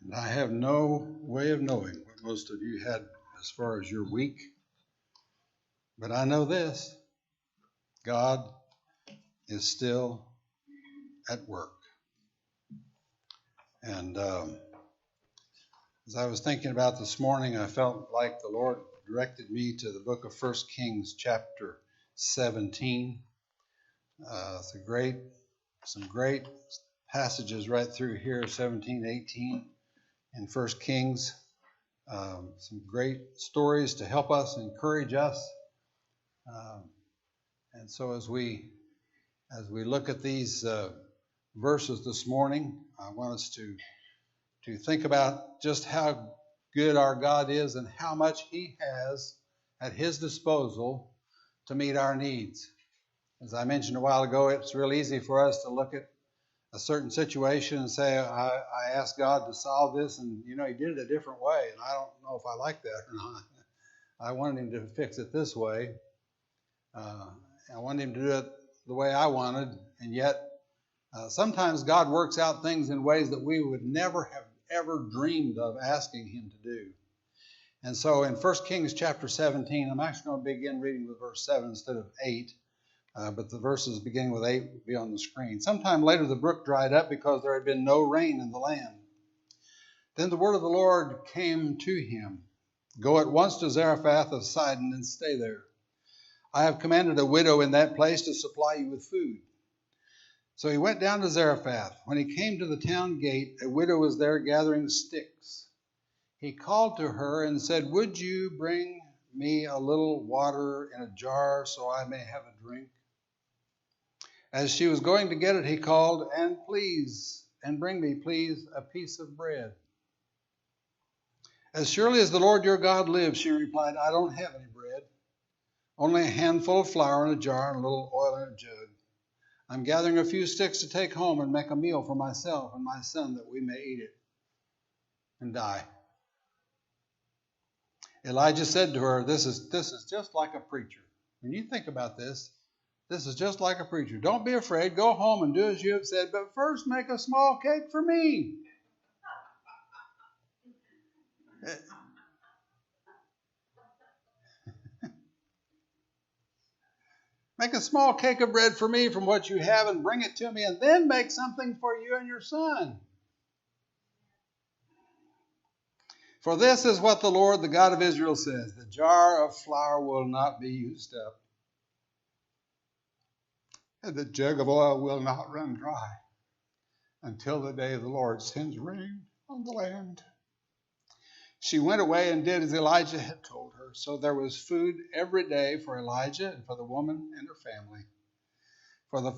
And I have no way of knowing what most of you had as far as your week. But I know this: God is still at work. And as I was thinking about this morning, I felt like the Lord directed me to the book of 1 Kings chapter 17. It's some great passages right through here, 17, 18 in 1 Kings. Some great stories to help us, encourage us. And so as we look at these verses this morning, I want us to think about just how good our God is and how much He has at His disposal to meet our needs. As I mentioned a while ago, it's real easy for us to look at a certain situation and say, I asked God to solve this, and He did it a different way, and I don't know if I like that or not. I wanted Him to fix it this way. I wanted Him to do it the way I wanted, and yet sometimes God works out things in ways that we would never have ever dreamed of asking Him to do. And so in 1 Kings chapter 17, I'm actually going to begin reading with verse 7 instead of 8. But the verses beginning with 8 will be on the screen. Sometime later the brook dried up because there had been no rain in the land. Then the word of the Lord came to him. Go at once to Zarephath of Sidon and stay there. I have commanded a widow in that place to supply you with food. So he went down to Zarephath. When he came to the town gate, a widow was there gathering sticks. He called to her and said, would you bring me a little water in a jar so I may have a drink? As she was going to get it, he called, and bring me, please, a piece of bread. As surely as the Lord your God lives, she replied, I don't have any bread, only a handful of flour in a jar and a little oil in a jug. I'm gathering a few sticks to take home and make a meal for myself and my son that we may eat it and die. Elijah said to her, this is just like a preacher. When you think about this is just like a preacher. Don't be afraid. Go home and do as you have said, but first make a small cake for me. Make a small cake of bread for me from what you have and bring it to me, and then make something for you and your son. For this is what the Lord, the God of Israel, says, the jar of flour will not be used up, and the jug of oil will not run dry until the day the Lord sends rain on the land. She went away and did as Elijah had told her. So there was food every day for Elijah and for the woman and her family. For the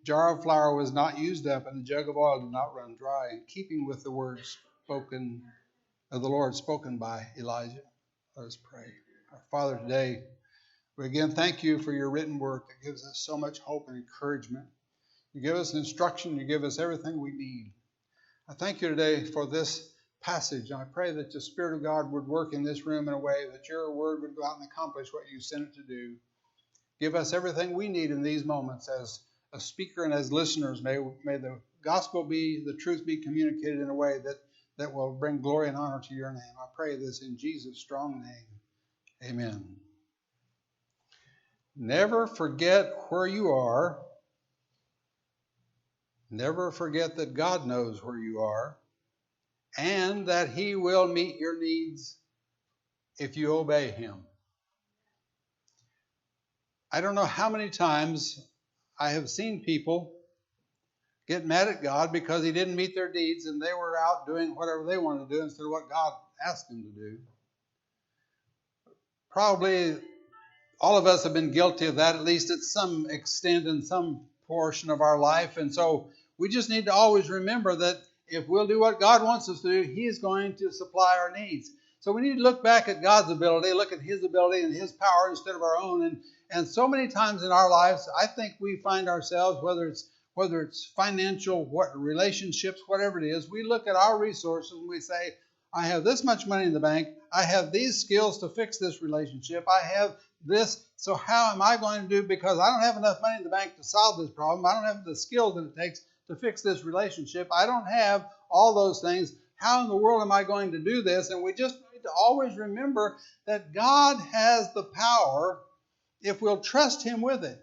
jar of flour was not used up, and the jug of oil did not run dry, in keeping with the words of the Lord spoken by Elijah. Let us pray. Our Father, today, we again thank you for your written word that gives us so much hope and encouragement. You give us instruction. You give us everything we need. I thank you today for this passage. I pray that the Spirit of God would work in this room in a way that your word would go out and accomplish what you sent it to do. Give us everything we need in these moments as a speaker and as listeners. May the gospel the truth be communicated in a way that will bring glory and honor to your name. I pray this in Jesus' strong name. Amen. Never forget where you are. Never forget that God knows where you are, and that He will meet your needs if you obey Him. I don't know how many times I have seen people get mad at God because He didn't meet their needs and they were out doing whatever they wanted to do instead of what God asked them to do. Probably all of us have been guilty of that, at least at some extent in some portion of our life. And so we just need to always remember that if we'll do what God wants us to do, He is going to supply our needs. So we need to look back at God's ability, look at His ability and His power instead of our own. And so many times in our lives, I think we find ourselves, whether it's financial, relationships, whatever it is, we look at our resources and we say, I have this much money in the bank. I have these skills to fix this relationship. I have this. So how am I going to do? Because I don't have enough money in the bank to solve this problem. I don't have the skills that it takes to fix this relationship. I don't have all those things. how in the world am I going to do this? And we just need to always remember that God has the power if we'll trust Him with it.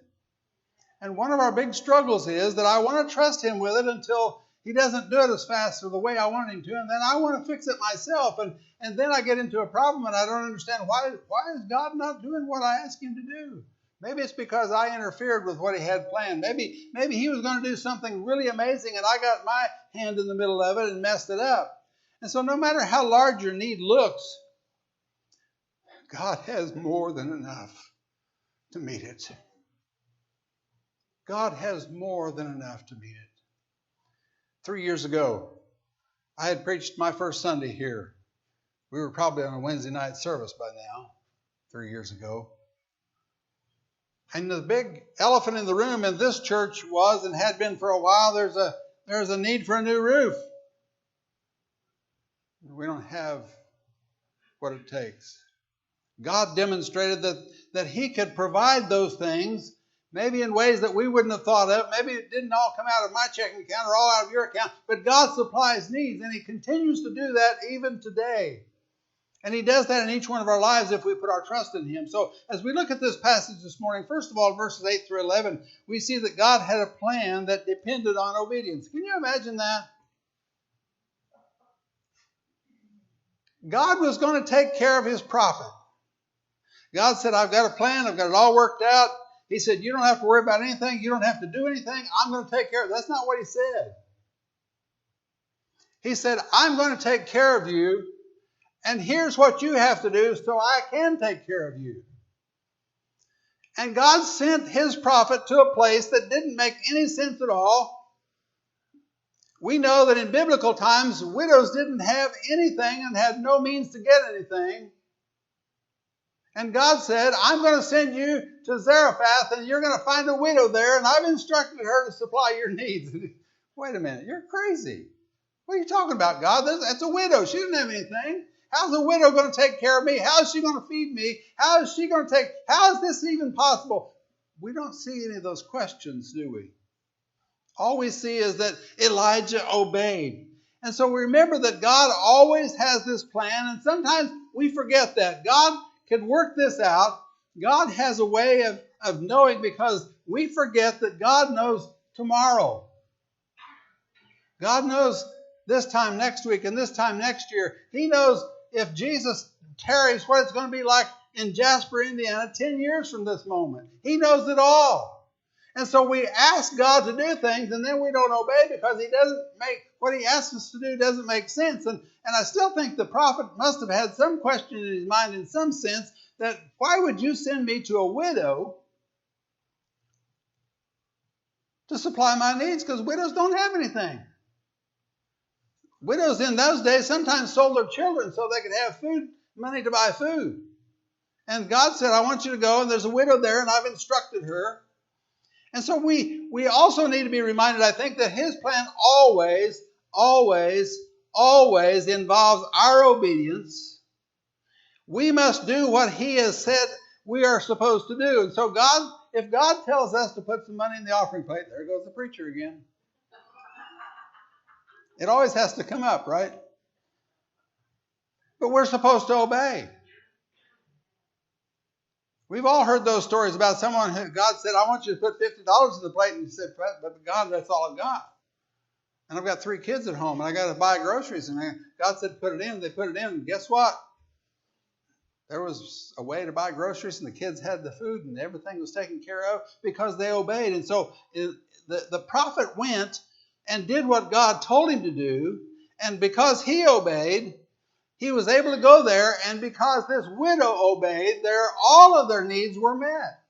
And one of our big struggles is that I want to trust Him with it until He doesn't do it as fast or the way I want Him to, and then I want to fix it myself. And then I get into a problem and I don't understand why is God not doing what I ask Him to do? Maybe it's because I interfered with what He had planned. Maybe He was going to do something really amazing and I got my hand in the middle of it and messed it up. And so no matter how large your need looks, God has more than enough to meet it. God has more than enough to meet it. 3 years ago, I had preached my first Sunday here. We were probably on a Wednesday night service by now, 3 years ago. And the big elephant in the room in this church was, and had been for a while, there's a need for a new roof. We don't have what it takes. God demonstrated that He could provide those things, maybe in ways that we wouldn't have thought of. Maybe it didn't all come out of my checking account or all out of your account, but God supplies needs, and He continues to do that even today. And He does that in each one of our lives if we put our trust in Him. So as we look at this passage this morning, first of all, verses 8 through 11, we see that God had a plan that depended on obedience. Can you imagine that? God was going to take care of His prophet. God said, I've got a plan. I've got it all worked out. He said, you don't have to worry about anything. You don't have to do anything. I'm going to take care of it. That's not what He said. He said, I'm going to take care of you, and here's what you have to do so I can take care of you. And God sent His prophet to a place that didn't make any sense at all. We know that in biblical times, widows didn't have anything and had no means to get anything. And God said, I'm going to send you to Zarephath, and you're going to find a widow there, and I've instructed her to supply your needs. Wait a minute, you're crazy. What are you talking about, God? That's a widow. She doesn't have anything. How's a widow going to take care of me? How is she going to feed me? How is this even possible? We don't see any of those questions, do we? All we see is that Elijah obeyed. And so we remember that God always has this plan, and sometimes we forget that. God can work this out. God has a way of knowing, because we forget that God knows tomorrow. God knows this time next week and this time next year. He knows if Jesus tarries what it's going to be like in Jasper, Indiana 10 years from this moment. He knows it all. And so we ask God to do things, and then we don't obey because He doesn't make what He asks us to do doesn't make sense. And I still think the prophet must have had some question in his mind in some sense, that why would you send me to a widow to supply my needs? Because widows don't have anything. Widows in those days sometimes sold their children so they could have money to buy food. And God said, I want you to go, and there's a widow there, and I've instructed her. And so we also need to be reminded, I think, that His plan always, always, always involves our obedience. We must do what He has said we are supposed to do. And so if God tells us to put some money in the offering plate, there goes the preacher again. It always has to come up, right? But we're supposed to obey. We've all heard those stories about someone who God said, I want you to put $50 in the plate. And He said, but God, that's all I've got. And I've got 3 kids at home, and I got to buy groceries. And God said, put it in. They put it in. And guess what? There was a way to buy groceries, and the kids had the food, and everything was taken care of because they obeyed. And so the prophet went and did what God told him to do. And because he obeyed, he was able to go there. And because this widow obeyed, all of their needs were met.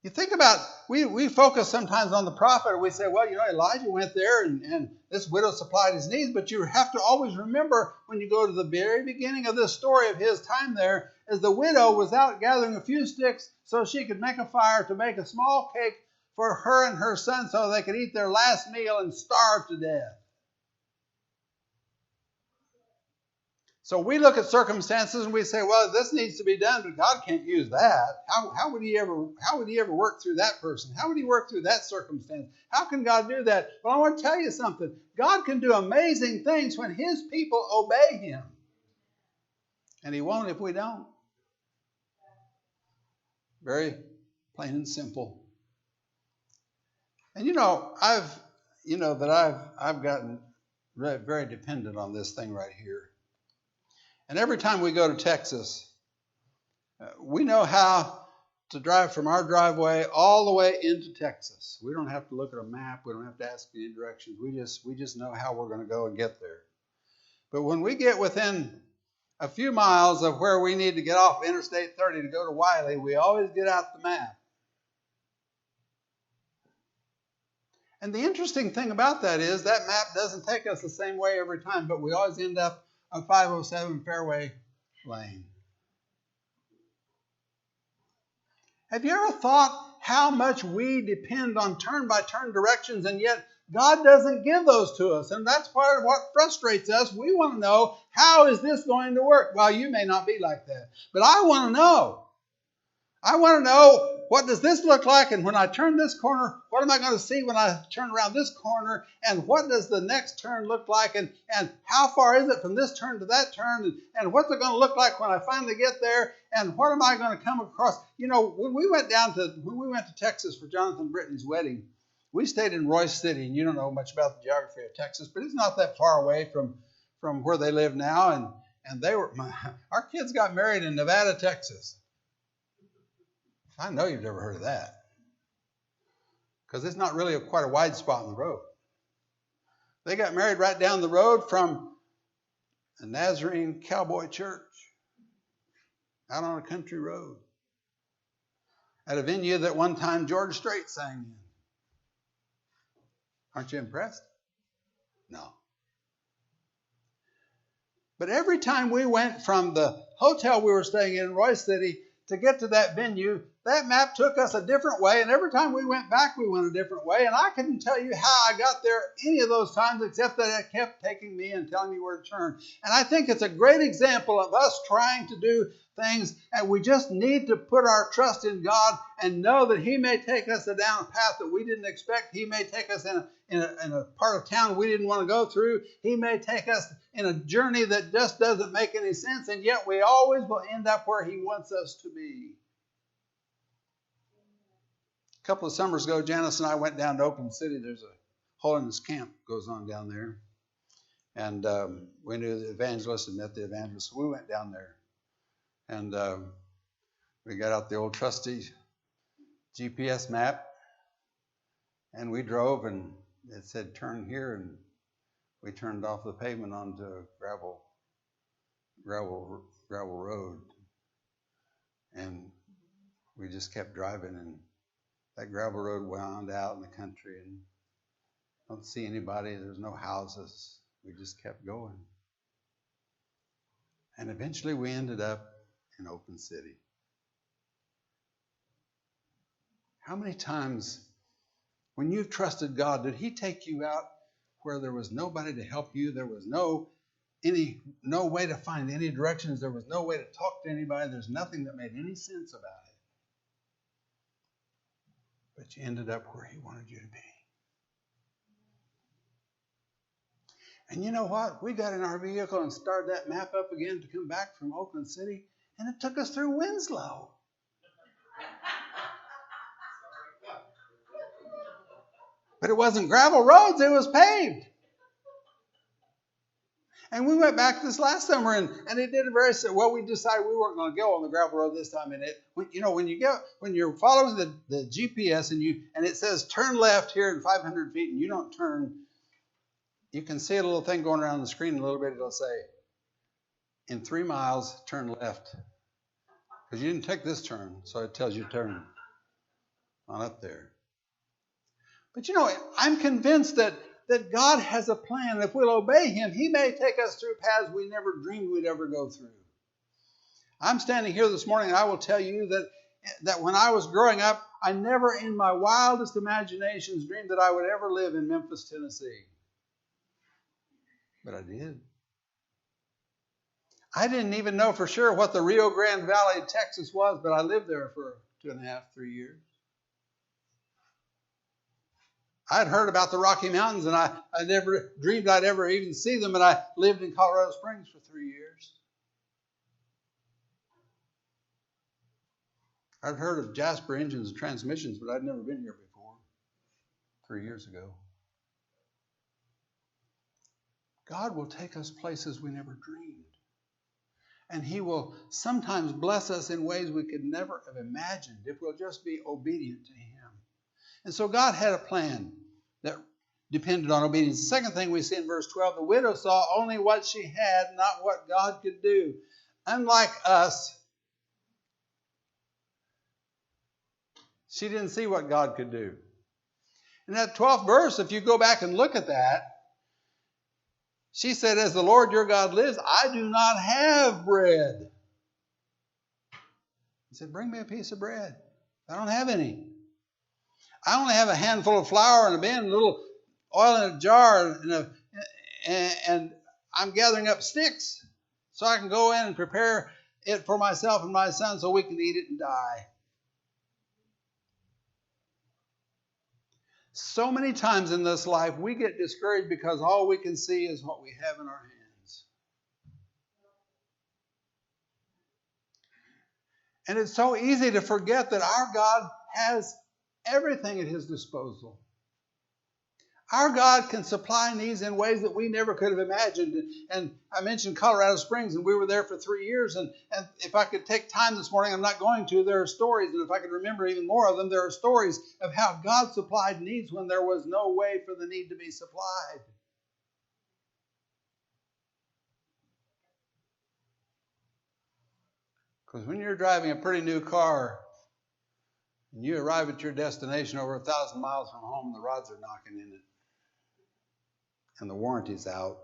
You think about, we focus sometimes on the prophet. We say, well, Elijah went there and this widow supplied his needs. But you have to always remember, when you go to the very beginning of this story of his time there, as the widow was out gathering a few sticks so she could make a fire to make a small cake for her and her son so they could eat their last meal and starve to death. So we look at circumstances and we say, well, this needs to be done, but God can't use that. How would he ever work through that person? How would he work through that circumstance? How can God do that? Well, I want to tell you something. God can do amazing things when his people obey him. And he won't if we don't. Very plain and simple. And I've gotten very dependent on this thing right here. And every time we go to Texas, we know how to drive from our driveway all the way into Texas. We don't have to look at a map. We don't have to ask any directions. We just know how we're going to go and get there. But when we get within a few miles of where we need to get off Interstate 30 to go to Wiley, we always get out the map. And the interesting thing about that is that map doesn't take us the same way every time, but we always end up on 507 Fairway Lane. Have you ever thought how much we depend on turn-by-turn directions, and yet God doesn't give those to us? And that's part of what frustrates us. We want to know, how is this going to work? Well, you may not be like that, but I want to know. I want to know, what does this look like? And when I turn this corner, what am I going to see when I turn around this corner? And what does the next turn look like? And how far is it from this turn to that turn? And what's it going to look like when I finally get there? And what am I going to come across? You know, when we went to Texas for Jonathan Brittany's wedding, we stayed in Royce City. And you don't know much about the geography of Texas, but it's not that far away from where they live now. And our kids got married in Nevada, Texas. I know you've never heard of that, because it's not really quite a wide spot in the road. They got married right down the road from a Nazarene cowboy church out on a country road at a venue that one time George Strait sang in. Aren't you impressed? No. But every time we went from the hotel we were staying in Royce City to get to that venue, that map took us a different way, and every time we went back, we went a different way, and I couldn't tell you how I got there any of those times, except that it kept taking me and telling me where to turn. And I think it's a great example of us trying to do things, and we just need to put our trust in God and know that he may take us down a path that we didn't expect. He may take us in a part of town we didn't want to go through. He may take us in a journey that just doesn't make any sense, and yet we always will end up where he wants us to be. A couple of summers ago, Janice and I went down to Oakland City. There's a holiness camp goes on down there. And we knew the evangelist and met the evangelist. So we went down there. And we got out the old trusty GPS map. And we drove, and it said turn here. And we turned off the pavement onto a gravel road. And we just kept driving, and that gravel road wound out in the country, and don't see anybody. There's no houses. We just kept going. And eventually we ended up in Oakland City. How many times when you've trusted God, did he take you out where there was nobody to help you? There was no way to find any directions. There was no way to talk to anybody. There's nothing that made any sense about it. But you ended up where he wanted you to be. And you know what? We got in our vehicle and started that map up again to come back from Oakland City, and it took us through Winslow. But it wasn't gravel roads, it was paved. And we went back this last summer, and it did we decided we weren't going to go on the gravel road this time. And when you're following the GPS and it says turn left here in 500 feet, and you don't turn, you can see a little thing going around the screen a little bit. It'll say, in 3 miles, turn left. Because you didn't take this turn, so it tells you turn on up there. But I'm convinced that God has a plan. If we'll obey him, he may take us through paths we never dreamed we'd ever go through. I'm standing here this morning, and I will tell you that when I was growing up, I never in my wildest imaginations dreamed that I would ever live in Memphis, Tennessee. But I did. I didn't even know for sure what the Rio Grande Valley, Texas was, but I lived there for 2.5, 3 years. I'd heard about the Rocky Mountains, and I never dreamed I'd ever even see them, and I lived in Colorado Springs for 3 years. I'd heard of Jasper engines and transmissions, but I'd never been here before 3 years ago. God will take us places we never dreamed. And He will sometimes bless us in ways we could never have imagined if we'll just be obedient to Him. And so God had a plan that depended on obedience. The second thing we see in verse 12, the widow saw only what she had, not what God could do. Unlike us, she didn't see what God could do. In that 12th verse, if you go back and look at that, she said, as the Lord your God lives, I do not have bread. He said, bring me a piece of bread. I don't have any. I only have a handful of flour in a bin, a little oil in a jar, and I'm gathering up sticks so I can go in and prepare it for myself and my son so we can eat it and die. So many times in this life, we get discouraged because all we can see is what we have in our hands. And it's so easy to forget that our God has everything at His disposal. Our God can supply needs in ways that we never could have imagined. And I mentioned Colorado Springs, and we were there for 3 years. And if I could take time this morning, I'm not going to. There are stories, and if I could remember even more of them, there are stories of how God supplied needs when there was no way for the need to be supplied. Because when you're driving a pretty new car, and you arrive at your destination over 1,000 miles from home, the rods are knocking in it. And the warranty's out.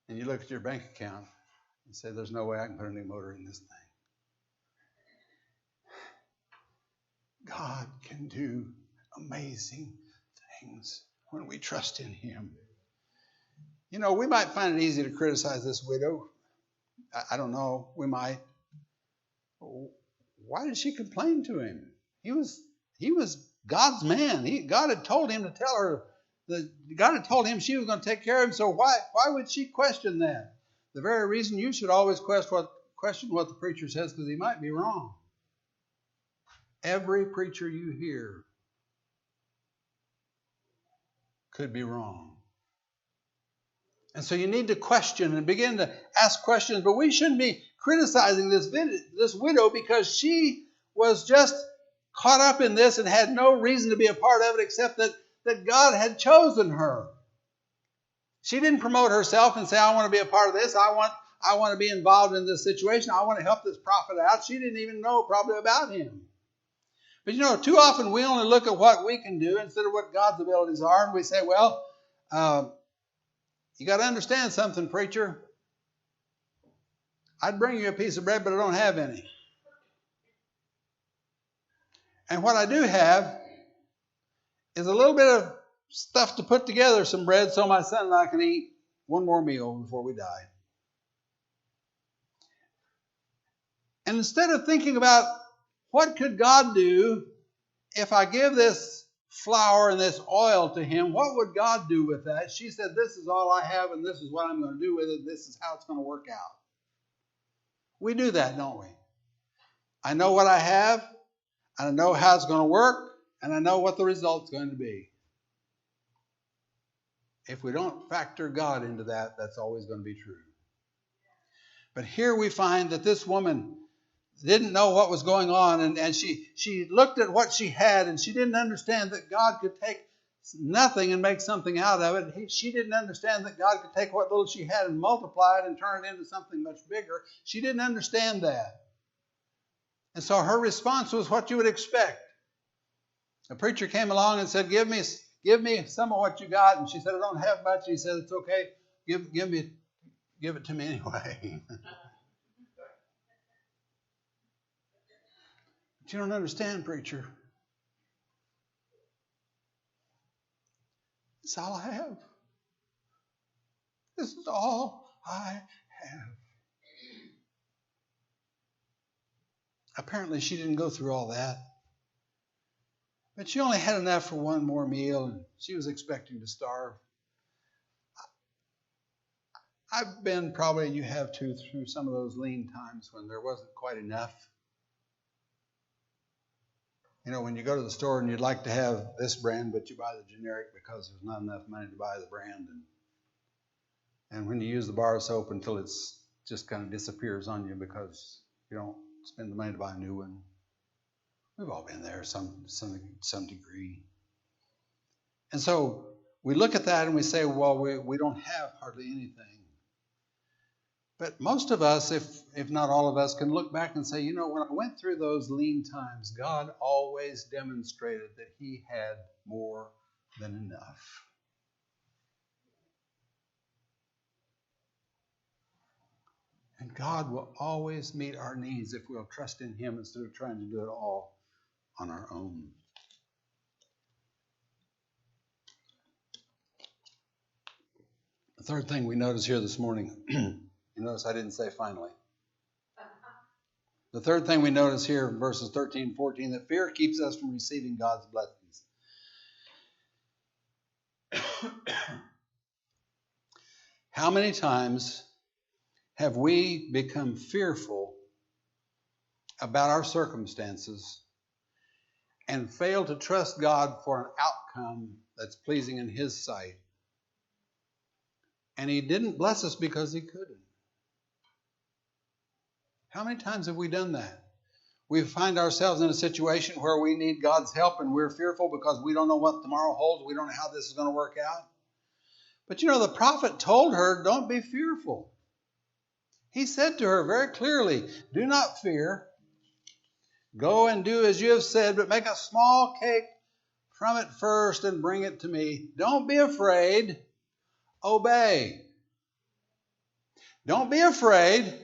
And you look at your bank account and say, there's no way I can put a new motor in this thing. God can do amazing things when we trust in Him. You know, we might find it easy to criticize this widow. I don't know, we might. Why did she complain to him? He was God's man. God had told him to tell her that God had told him she was going to take care of him. So why would she question that? The very reason you should always question what the preacher says, because he might be wrong. Every preacher you hear could be wrong. And so you need to question and begin to ask questions. But we shouldn't be criticizing this widow because she was just caught up in this and had no reason to be a part of it except that God had chosen her. She didn't promote herself and say, I want to be a part of this. I want to be involved in this situation. I want to help this prophet out. She didn't even know probably about him. But you know, too often we only look at what we can do instead of what God's abilities are. And we say, well, you got to understand something, preacher. I'd bring you a piece of bread, but I don't have any. And what I do have is a little bit of stuff to put together, some bread, so my son and I can eat one more meal before we die. And instead of thinking about what could God do if I give this flour and this oil to him, what would God do with that? She said, this is all I have and this is what I'm going to do with it. This is how it's going to work out. We do that, don't we? I know what I have, and I know how it's going to work, and I know what the result's going to be. If we don't factor God into that, that's always going to be true. But here we find that this woman didn't know what was going on, and she looked at what she had, and she didn't understand that God could take nothing and make something out of it. She didn't understand that God could take what little she had and multiply it and turn it into something much bigger. She didn't understand that. And so her response was what you would expect. A preacher came along and said, give me some of what you got. And she said, I don't have much. He said, it's okay. Give it to me anyway. But you don't understand, preacher. It's all I have. This is all I have. Apparently, she didn't go through all that. But she only had enough for one more meal, and she was expecting to starve. I've been probably, and you have too, through some of those lean times when there wasn't quite enough. You know, when you go to the store and you'd like to have this brand, but you buy the generic because there's not enough money to buy the brand. And when you use the bar soap until it's just kind of disappears on you because you don't spend the money to buy a new one. We've all been there some degree. And so we look at that and we say, well, we don't have hardly anything. But most of us, if not all of us, can look back and say, you know, when I went through those lean times, God always demonstrated that He had more than enough. And God will always meet our needs if we'll trust in Him instead of trying to do it all on our own. The third thing we notice here this morning, you notice I didn't say finally. The third thing we notice here in verses 13 and 14, that fear keeps us from receiving God's blessings. How many times have we become fearful about our circumstances and failed to trust God for an outcome that's pleasing in His sight? And He didn't bless us because He couldn't. How many times have we done that? We find ourselves in a situation where we need God's help and we're fearful because we don't know what tomorrow holds. We don't know how this is going to work out. But you know, the prophet told her, don't be fearful. He said to her very clearly, do not fear. Go and do as you have said, but make a small cake from it first and bring it to me. Don't be afraid. Obey. Don't be afraid.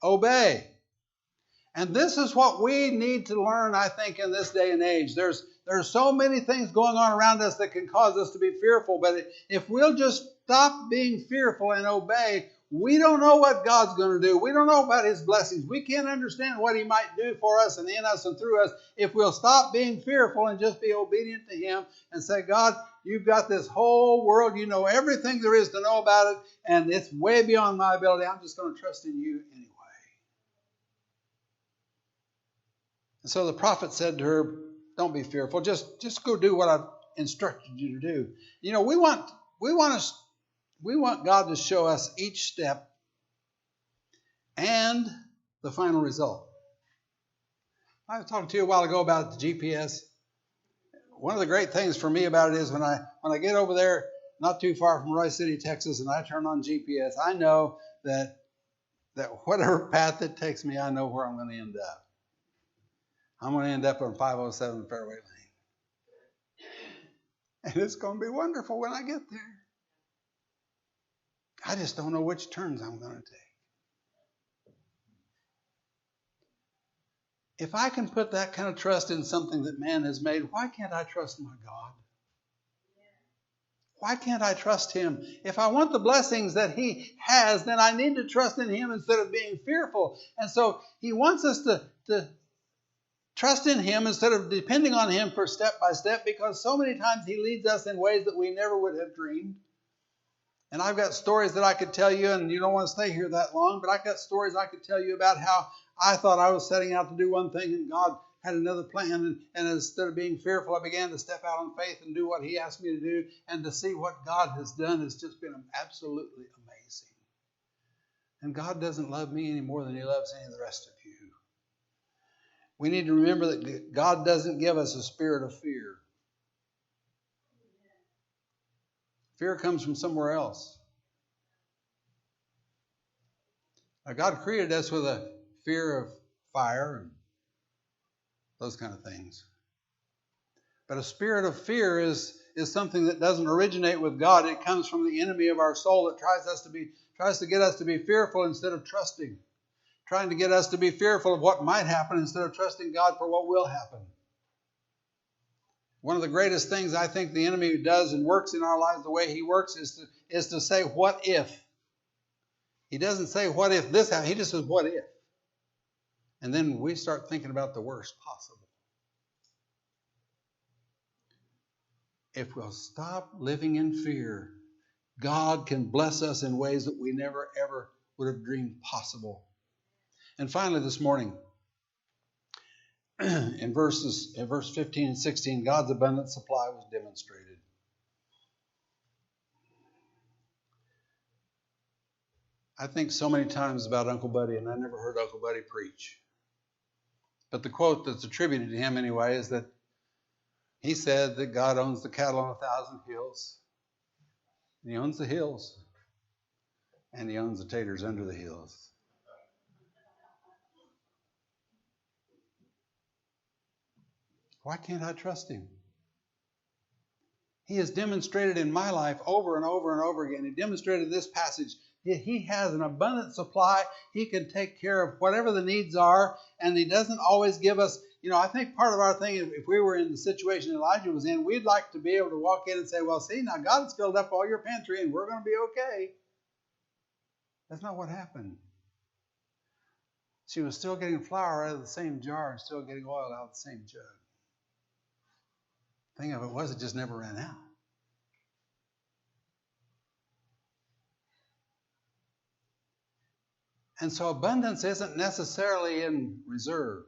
Obey. And this is what we need to learn, I think, in this day and age. There's so many things going on around us that can cause us to be fearful. But if we'll just stop being fearful and obey, we don't know what God's going to do. We don't know about His blessings. We can't understand what He might do for us and in us and through us if we'll stop being fearful and just be obedient to Him and say, God, you've got this whole world. You know everything there is to know about it, and it's way beyond my ability. I'm just going to trust in you anyway. And so the prophet said to her, don't be fearful. Just go do what I've instructed you to do. You know, we want God to show us each step and the final result. I was talking to you a while ago about the GPS. One of the great things for me about it is when I get over there, not too far from Royce City, Texas, and I turn on GPS, I know that whatever path it takes me, I know where I'm going to end up. I'm going to end up on 507 Fairway Lane. And it's going to be wonderful when I get there. I just don't know which turns I'm going to take. If I can put that kind of trust in something that man has made, why can't I trust my God? Why can't I trust Him? If I want the blessings that He has, then I need to trust in Him instead of being fearful. And so He wants us to trust in Him instead of depending on Him for step by step, because so many times He leads us in ways that we never would have dreamed. And I've got stories that I could tell you, and you don't want to stay here that long, but I've got stories I could tell you about how I thought I was setting out to do one thing and God had another plan. And instead of being fearful, I began to step out on faith and do what He asked me to do. And to see what God has done has just been absolutely amazing. And God doesn't love me any more than He loves any of the rest of you. We need to remember that God doesn't give us a spirit of fear. Fear comes from somewhere else. Now, God created us with a fear of fire and those kind of things. But a spirit of fear is something that doesn't originate with God. It comes from the enemy of our soul that tries to get us to be fearful instead of trusting. Trying to get us to be fearful of what might happen instead of trusting God for what will happen. One of the greatest things I think the enemy does and works in our lives the way he works is to say, what if? He doesn't say, what if this happened? He just says, what if? And then we start thinking about the worst possible. If we'll stop living in fear, God can bless us in ways that we never, ever would have dreamed possible. And finally this morning, in verse 15 and 16, God's abundant supply was demonstrated. I think so many times about Uncle Buddy, and I never heard Uncle Buddy preach. But the quote that's attributed to him anyway is that he said that God owns the cattle on 1,000 hills. And he owns the hills. And he owns the taters under the hills. Why can't I trust him? He has demonstrated in my life over and over and over again. He demonstrated this passage. He has an abundant supply. He can take care of whatever the needs are. And he doesn't always give us, I think part of our thing, if we were in the situation Elijah was in, we'd like to be able to walk in and say, well, see, now God has filled up all your pantry and we're going to be okay. That's not what happened. She was still getting flour out of the same jar and still getting oil out of the same jug. The thing of it was, it just never ran out. And so abundance isn't necessarily in reserve.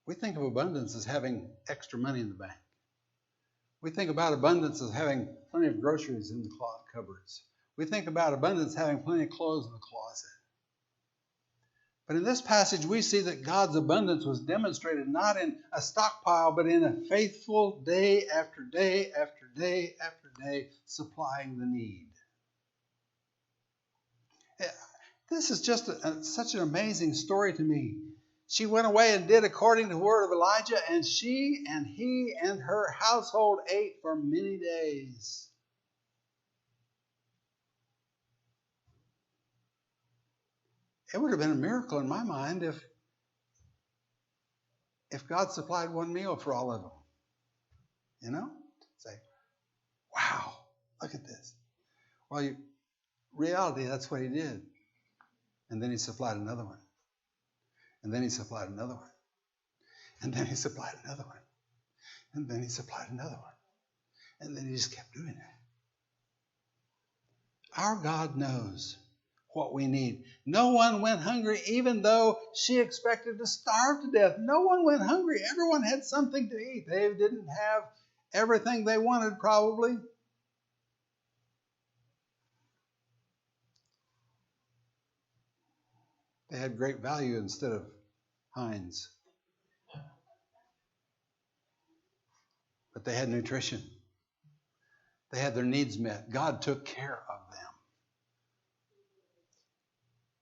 We think of abundance as having extra money in the bank. We think about abundance as having plenty of groceries in the cupboards. We think about abundance having plenty of clothes in the closet. But in this passage, we see that God's abundance was demonstrated not in a stockpile, but in a faithful day after day after day after day supplying the need. This is just such an amazing story to me. She went away and did according to the word of Elijah, and she and he and her household ate for many days. It would have been a miracle in my mind if God supplied one meal for all of them. Say, wow, look at this. Well, reality, that's what he did. And then he supplied another one. And then he supplied another one. And then he supplied another one. And then he supplied another one. And then he just kept doing it. Our God knows what we need. No one went hungry, even though she expected to starve to death. No one went hungry. Everyone had something to eat. They didn't have everything they wanted, probably. They had great value instead of Heinz. But they had nutrition. They had their needs met. God took care of them.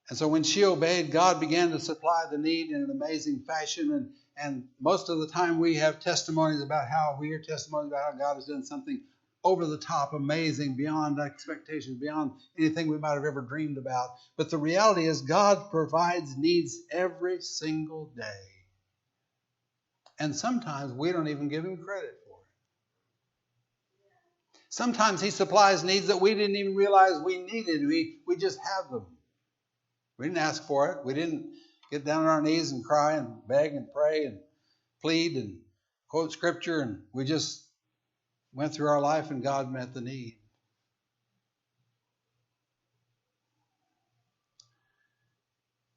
And so when she obeyed, God began to supply the need in an amazing fashion. And most of the time we hear testimonies about how God has done something over the top, amazing, beyond expectations, beyond anything we might have ever dreamed about. But the reality is God provides needs every single day. And sometimes we don't even give him credit for it. Sometimes he supplies needs that we didn't even realize we needed. We just have them. We didn't ask for it. We didn't get down on our knees and cry and beg and pray and plead and quote scripture. And we just went through our life and God met the need.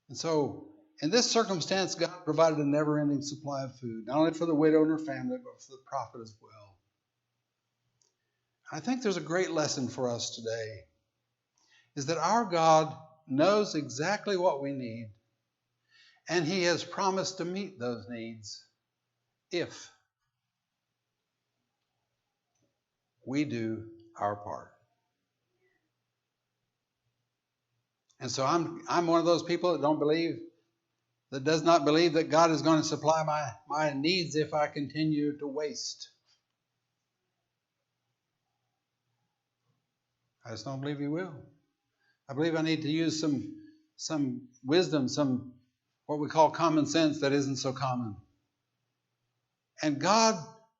And so in this circumstance, God provided a never-ending supply of food, not only for the widow and her family, but for the prophet as well. I think there's a great lesson for us today, is that our God knows exactly what we need, and he has promised to meet those needs if we do our part. And so I'm one of those people that does not believe that God is going to supply my needs if I continue to waste. I just don't believe he will. I believe I need to use some wisdom, some what we call common sense that isn't so common. And God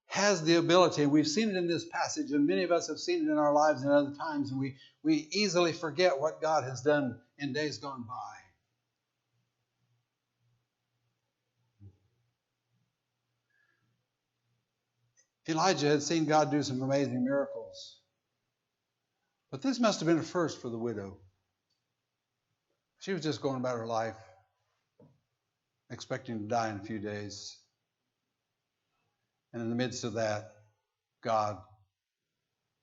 has the ability, and we've seen it in this passage, and many of us have seen it in our lives in other times, and we easily forget what God has done in days gone by. Elijah had seen God do some amazing miracles. But this must have been a first for the widow. She was just going about her life, expecting to die in a few days. And in the midst of that, God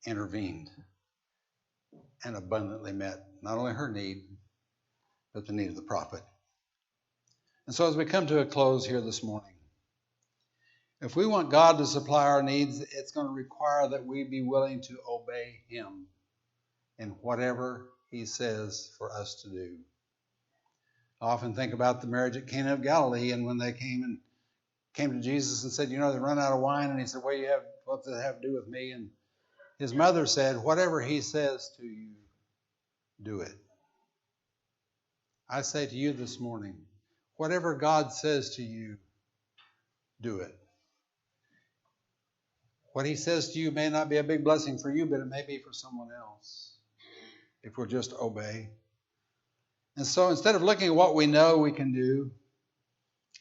intervened and abundantly met not only her need, but the need of the prophet. And so as we come to a close here this morning, if we want God to supply our needs, it's going to require that we be willing to obey Him in whatever He says for us to do. I often think about the marriage at Cana of Galilee, and when they came to Jesus and said, they run out of wine, and He said, what does that have to do with me? And His mother said, whatever He says to you, do it. I say to you this morning, whatever God says to you, do it. What He says to you may not be a big blessing for you, but it may be for someone else if we'll just obey. And so instead of looking at what we know we can do,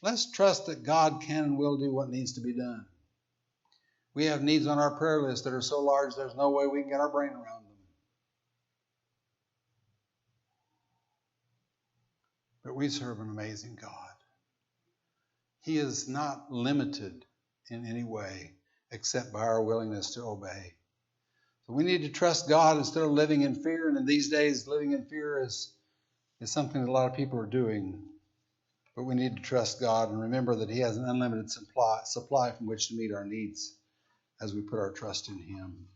let's trust that God can and will do what needs to be done. We have needs on our prayer list that are so large there's no way we can get our brain around them. But we serve an amazing God. He is not limited in any way except by our willingness to obey. So we need to trust God instead of living in fear. And in these days, living in fear is something that a lot of people are doing. But we need to trust God and remember that He has an unlimited supply from which to meet our needs as we put our trust in Him.